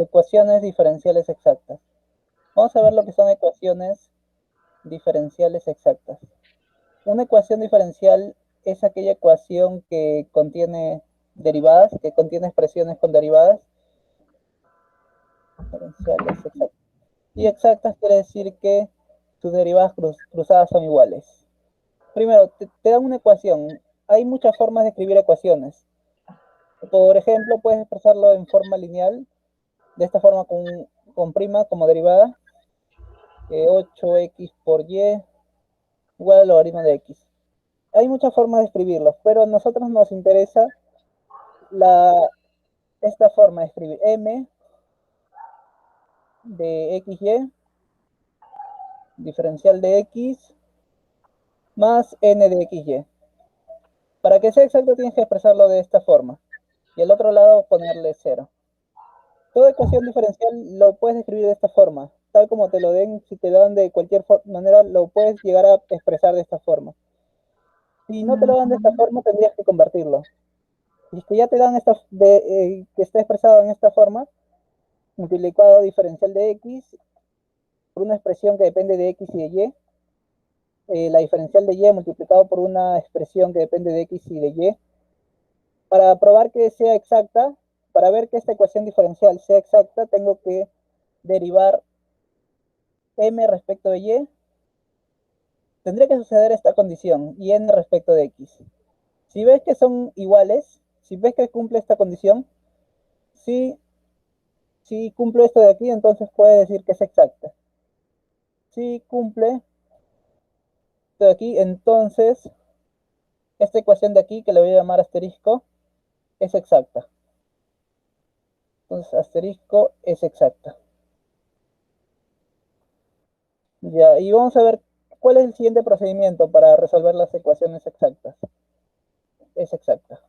ecuaciones diferenciales exactas. Vamos a ver lo que son ecuaciones diferenciales exactas. Una ecuación diferencial es aquella ecuación que contiene derivadas, que contiene expresiones con derivadas. Diferenciales exactas. Y exactas quiere decir que sus derivadas cruzadas son iguales. Primero, te dan una ecuación. Hay muchas formas de escribir ecuaciones. Por ejemplo, puedes expresarlo en forma lineal, de esta forma con prima como derivada, 8x por y igual al logaritmo de x. Hay muchas formas de escribirlo, pero a nosotros nos interesa esta forma de escribir m de xy, diferencial de x, más n de xy. Para que sea exacto tienes que expresarlo de esta forma. Y al otro lado ponerle 0. Toda ecuación diferencial lo puedes escribir de esta forma. Tal como te lo den, si te lo dan de cualquier manera, lo puedes llegar a expresar de esta forma. Si no te lo dan de esta forma, tendrías que convertirlo. Y es que ya te dan que está expresado en esta forma, multiplicado diferencial de x por una expresión que depende de x y de y, la diferencial de y multiplicado por una expresión que depende de x y de y. Para probar que sea exacta, para ver que esta ecuación diferencial sea exacta, tengo que derivar m respecto de y. Tendría que suceder esta condición, y n respecto de x. Si ves que son iguales, si ves que cumple esta condición, si cumple esto de aquí, entonces puede decir que es exacta. Si cumple esto de aquí, entonces esta ecuación de aquí, que le voy a llamar asterisco, es exacta. Entonces asterisco es exacta. Ya, y vamos a ver cuál es el siguiente procedimiento para resolver las ecuaciones exactas. Es exacta.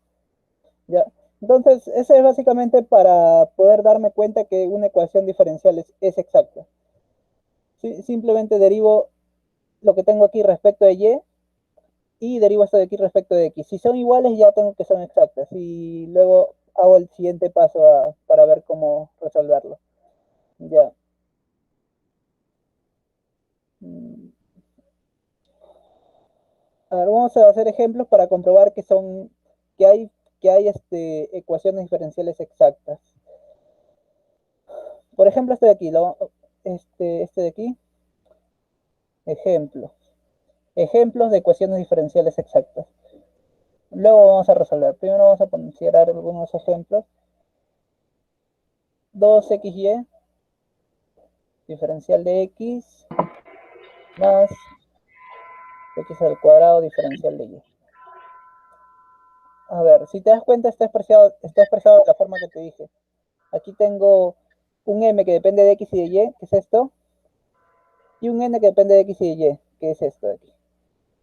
Ya. Entonces, ese es básicamente para poder darme cuenta que una ecuación diferencial es exacta. Simplemente derivo lo que tengo aquí respecto de y derivo esto de aquí respecto de x. Si son iguales, ya tengo que son exactas. Y luego hago el siguiente paso para ver cómo resolverlo. Ya. A ver, vamos a hacer ejemplos para comprobar que hay ecuaciones diferenciales exactas. Por ejemplo, este de aquí, este de aquí, ejemplo. Ejemplos de ecuaciones diferenciales exactas. Luego vamos a resolver. Primero vamos a considerar algunos ejemplos. 2xy, diferencial de x, más x al cuadrado, diferencial de y. A ver, si te das cuenta, está expresado de la forma que te dije. Aquí tengo un m que depende de x y de y, que es esto, y un n que depende de x y de y, que es esto de aquí.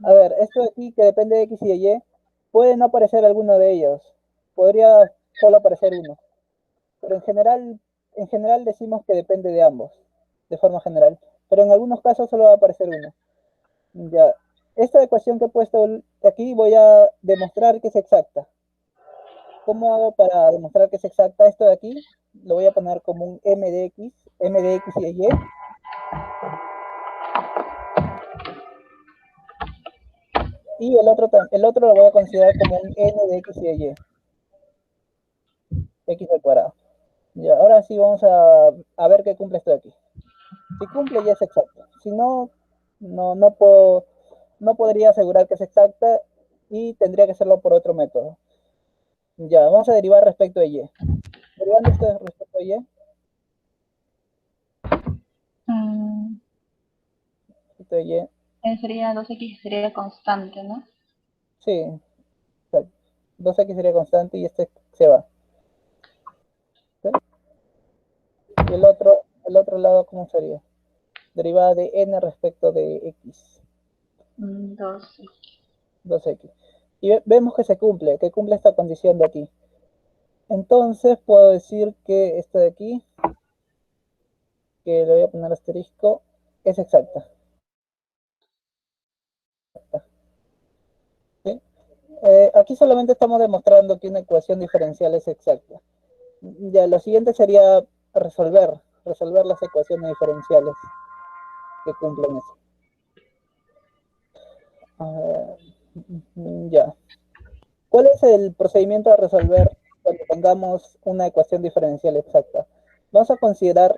A ver, esto de aquí que depende de x y de y, puede no aparecer alguno de ellos. Podría solo aparecer uno. Pero en general decimos que depende de ambos, de forma general. Pero en algunos casos solo va a aparecer uno. Ya, esta ecuación que he puesto aquí voy a demostrar que es exacta. ¿Cómo hago para demostrar que es exacta? Esto de aquí lo voy a poner como un m de x y de y. Y el otro lo voy a considerar como un n de x y de y. X al cuadrado. Ya, ahora sí vamos a ver qué cumple esto de aquí. Si cumple ya es exacto. Si no, no podría asegurar que es exacta y tendría que hacerlo por otro método. Ya, vamos a derivar respecto de y. Derivando esto respecto de y. Mm, Respecto de y. sería 2x, sería constante, ¿no? Sí, exacto. 2x sería constante y este se va. ¿Sí? Y el otro lado, ¿cómo sería? Derivada de n respecto de x. 2x. 2x. Y vemos que cumple esta condición de aquí. Entonces puedo decir que esto de aquí, que le voy a poner asterisco, es exacta. ¿Sí? Aquí solamente estamos demostrando que una ecuación diferencial es exacta. Ya, lo siguiente sería resolver las ecuaciones diferenciales que cumplen eso. Ya. ¿Cuál es el procedimiento a resolver cuando tengamos una ecuación diferencial exacta? Vamos a considerar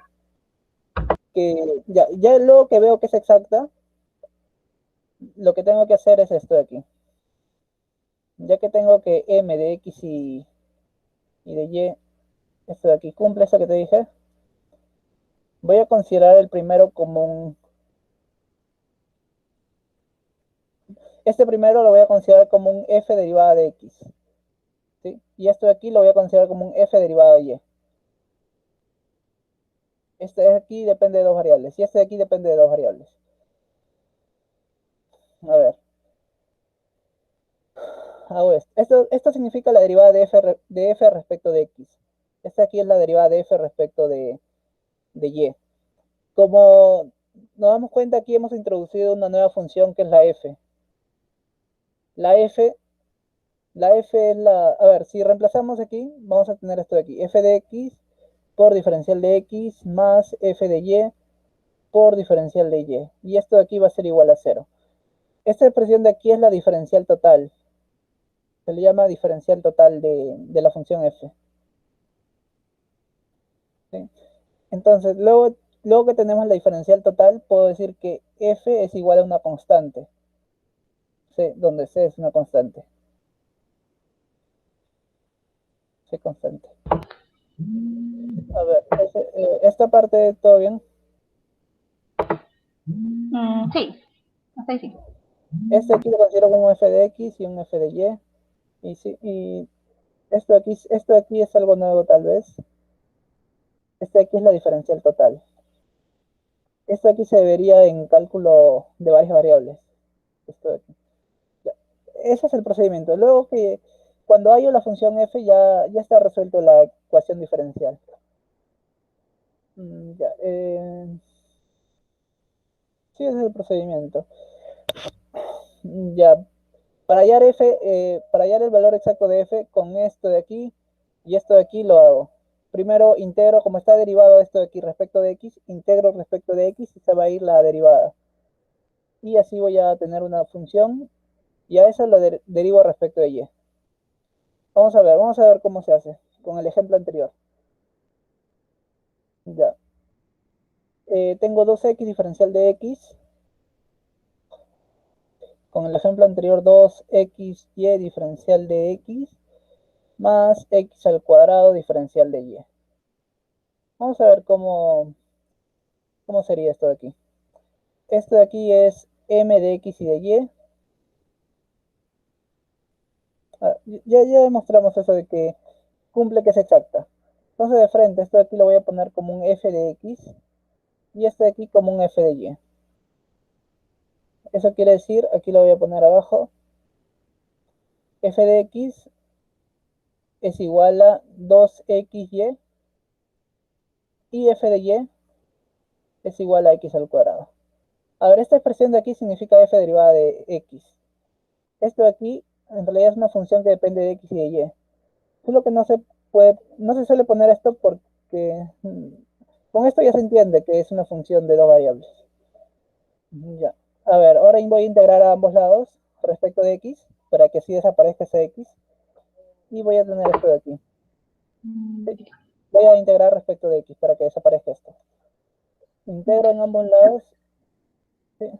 que ya luego que veo que es exacta, lo que tengo que hacer es esto de aquí. Ya que tengo que m de x y de y, esto de aquí cumple eso que te dije, voy a considerar el primero como un... Este primero lo voy a considerar como un f derivada de x. ¿Sí? Y esto de aquí lo voy a considerar como un f derivada de y. Este de aquí depende de dos variables y este de aquí depende de dos variables. A ver. Hago esto. Esto significa la derivada de f respecto de x. Esta aquí es la derivada de f respecto de y. Como nos damos cuenta, aquí hemos introducido una nueva función que es la f. La f es la... A ver, si reemplazamos aquí, vamos a tener esto de aquí. F de x por diferencial de x más f de y por diferencial de y. Y esto de aquí va a ser igual a 0. Esta expresión de aquí es la diferencial total. Se le llama diferencial total de la función f. ¿Sí? Entonces, luego que tenemos la diferencial total, puedo decir que f es igual a una constante. C, donde c es una constante. C constante. A ver, esta parte, ¿todo bien? Sí, hasta ahí sí. Este aquí lo considero como un f de x y un f de y. Y esto de aquí es algo nuevo tal vez. Este de aquí es la diferencial total. Esto de aquí se debería en cálculo de varias variables. Esto de aquí. Ya. Ese es el procedimiento. Luego que cuando hallo la función f ya está resuelto la ecuación diferencial. Ya. Sí, ese es el procedimiento. Ya. Para hallar el valor exacto de f, con esto de aquí y esto de aquí lo hago. Primero integro, como está derivado esto de aquí respecto de x, integro respecto de x y se va a ir la derivada. Y así voy a tener una función y a eso lo derivo respecto de y. Vamos a ver cómo se hace con el ejemplo anterior. Ya. Tengo 2x diferencial de x. Con el ejemplo anterior, 2xy diferencial de x más x al cuadrado diferencial de y. Vamos a ver cómo sería esto de aquí. Esto de aquí es m de x y de y. Ya demostramos eso de que cumple que es exacta. Entonces de frente, esto de aquí lo voy a poner como un f de x y este de aquí como un f de y. Eso quiere decir, aquí lo voy a poner abajo, f de x es igual a 2xy y f de y es igual a x al cuadrado. A ver, esta expresión de aquí significa f derivada de x. Esto de aquí en realidad es una función que depende de x y de y. Solo que no se suele poner esto porque con esto ya se entiende que es una función de dos variables. Ya. A ver, ahora voy a integrar a ambos lados respecto de x para que así desaparezca ese x y voy a tener esto de aquí. Sí. Voy a integrar respecto de x para que desaparezca esto. Integro en ambos lados. Sí.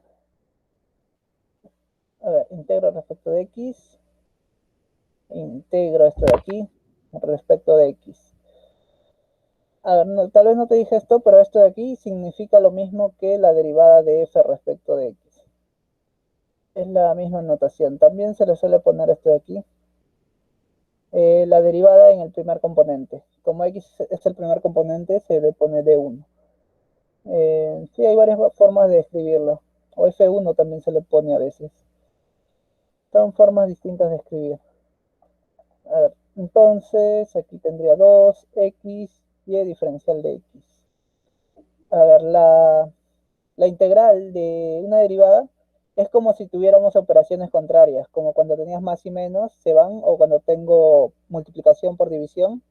A ver, integro respecto de x. Integro esto de aquí respecto de x. A ver, tal vez no te dije esto, pero esto de aquí significa lo mismo que la derivada de f respecto de x. Es la misma notación. También se le suele poner esto de aquí. La derivada en el primer componente. Como x es el primer componente, se le pone d1. Sí, hay varias formas de escribirlo. O f1 también se le pone a veces. Son formas distintas de escribir. A ver, entonces aquí tendría 2x y diferencial de x. A ver, la integral de una derivada es como si tuviéramos operaciones contrarias, como cuando tenías más y menos se van, o cuando tengo multiplicación por división.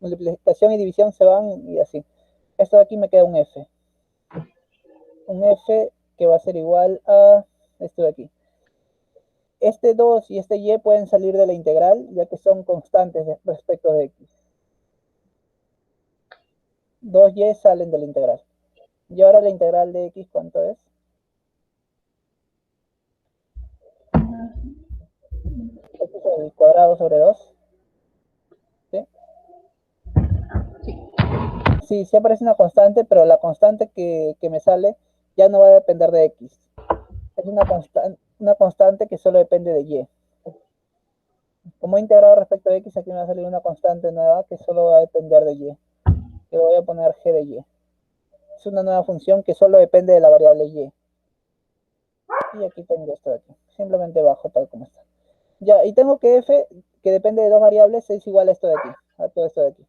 multiplicación y división se van y así. Esto de aquí me queda un f. Un f que va a ser igual a esto de aquí. Este 2 y este y pueden salir de la integral, ya que son constantes respecto de x. 2y salen de la integral. Y ahora la integral de x, ¿cuánto es? X al cuadrado sobre 2. ¿Sí? Sí, sí aparece una constante, pero la constante que me sale ya no va a depender de x. Es una constante que solo depende de y. Como he integrado respecto de x, aquí me va a salir una constante nueva que solo va a depender de y. Que voy a poner g de y. Es una nueva función que solo depende de la variable y. Y aquí tengo esto de aquí. Simplemente bajo tal como está. Ya, y tengo que f, que depende de dos variables, es igual a esto de aquí. A todo esto de aquí.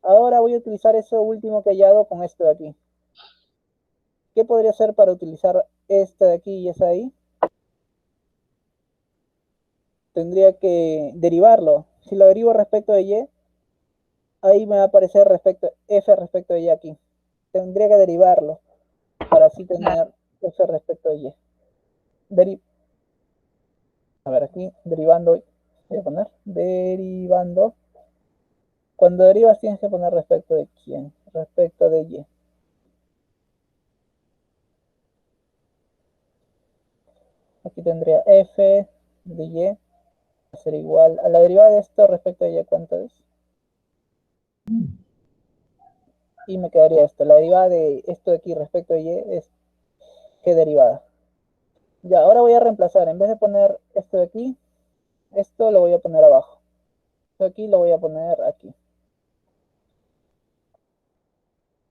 Ahora voy a utilizar eso último que he hallado con esto de aquí. ¿Qué podría hacer para utilizar esta de aquí y esa de ahí? Tendría que derivarlo. Si lo derivo respecto de y, ahí me va a aparecer f respecto de y aquí. Tendría que derivarlo para así tener f respecto de y. A ver, aquí derivando, voy a poner derivando. Cuando derivas tienes que poner respecto de quién, respecto de y. Aquí tendría f de y va a ser igual a la derivada de esto respecto de y, ¿cuánto es? Y me quedaría esto. La derivada de esto de aquí respecto de y es g derivada. Ya, ahora voy a reemplazar. En vez de poner esto de aquí, esto lo voy a poner abajo. Esto de aquí lo voy a poner aquí.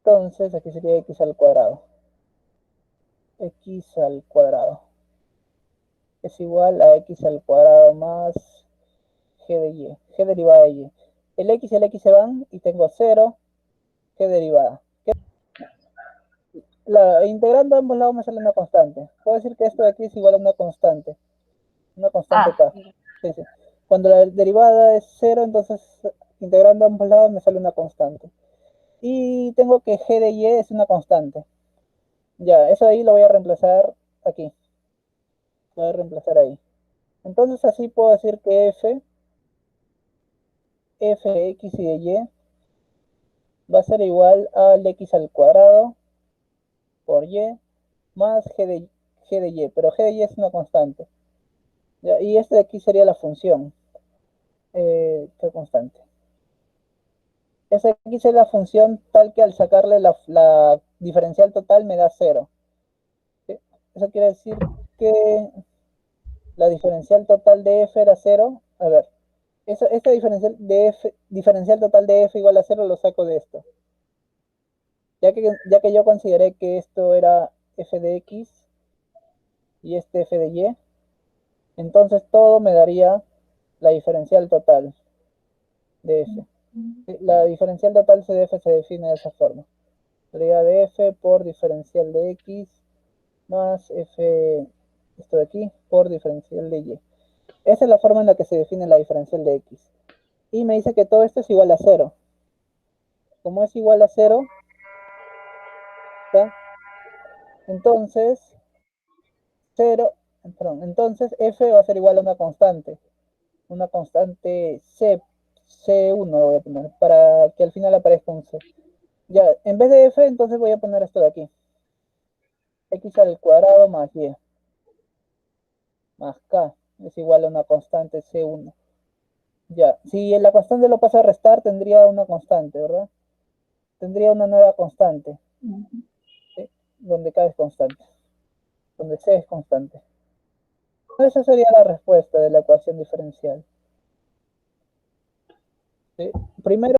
Entonces, aquí sería x al cuadrado. X al cuadrado es igual a x al cuadrado más g de y. G derivada de y. El x y el x se van y tengo 0, g derivada. Integrando ambos lados me sale una constante. Puedo decir que esto de aquí es igual a una constante k. Sí, sí. Cuando la derivada es 0, entonces integrando ambos lados me sale una constante. Y tengo que g de y es una constante. Ya, eso ahí lo voy a reemplazar aquí. Lo voy a reemplazar ahí. Entonces así puedo decir que f de x y de y va a ser igual al x al cuadrado por y más g de y. Pero g de y es una constante. Ya, y este de aquí sería la función. ¿Qué constante? Esa aquí es la función tal que al sacarle la diferencial total me da 0. ¿Sí? Eso quiere decir que la diferencial total de f era 0. A ver, esta diferencial total de f igual a 0 lo saco de esto. Ya que yo consideré que esto era f de x y este f de y, entonces todo me daría la diferencial total de f. La diferencial total de f se define de esa forma. Sería de f por diferencial de x más f, esto de aquí, por diferencial de y. Esa es la forma en la que se define la diferencial de x. Y me dice que todo esto es igual a 0. Como es igual a 0, ¿está? Entonces, 0, perdón, entonces f va a ser igual a una constante C1 lo voy a poner, para que al final aparezca un C. Ya, en vez de f, entonces voy a poner esto de aquí. X al cuadrado más y más k es igual a una constante C1. Ya, si la constante lo pasa a restar, tendría una constante, ¿verdad? Tendría una nueva constante, ¿sí? Donde k es constante, donde c es constante. Esa sería la respuesta de la ecuación diferencial. ¿Sí? Primero